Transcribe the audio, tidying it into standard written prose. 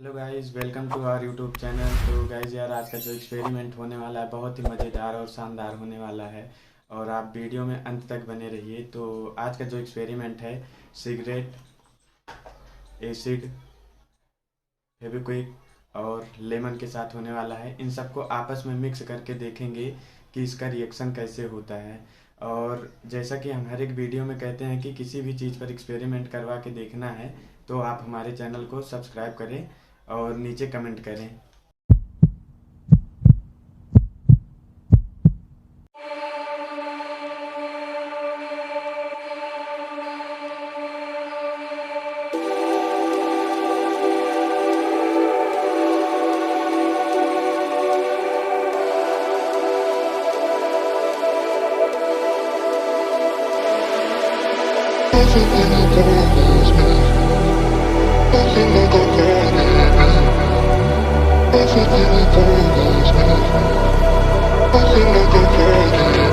Hello guys, welcome to our YouTube channel. तो guys यार, आज का जो एक्सपेरिमेंट होने वाला है बहुत ही मज़ेदार और शानदार होने वाला है और आप वीडियो में अंत तक बने रहिए। तो आज का जो एक्सपेरिमेंट है सिगरेट, एसिड, फेविक्विक और लेमन के साथ होने वाला है। इन सबको आपस में मिक्स करके देखेंगे कि इसका रिएक्शन कैसे होता है। और जैसा कि हम हर एक वीडियो में कहते हैं कि किसी भी चीज़ पर एक्सपेरिमेंट करवा के देखना है तो आप हमारे चैनल को सब्सक्राइब करें और नीचे कमेंट करें। I feel like a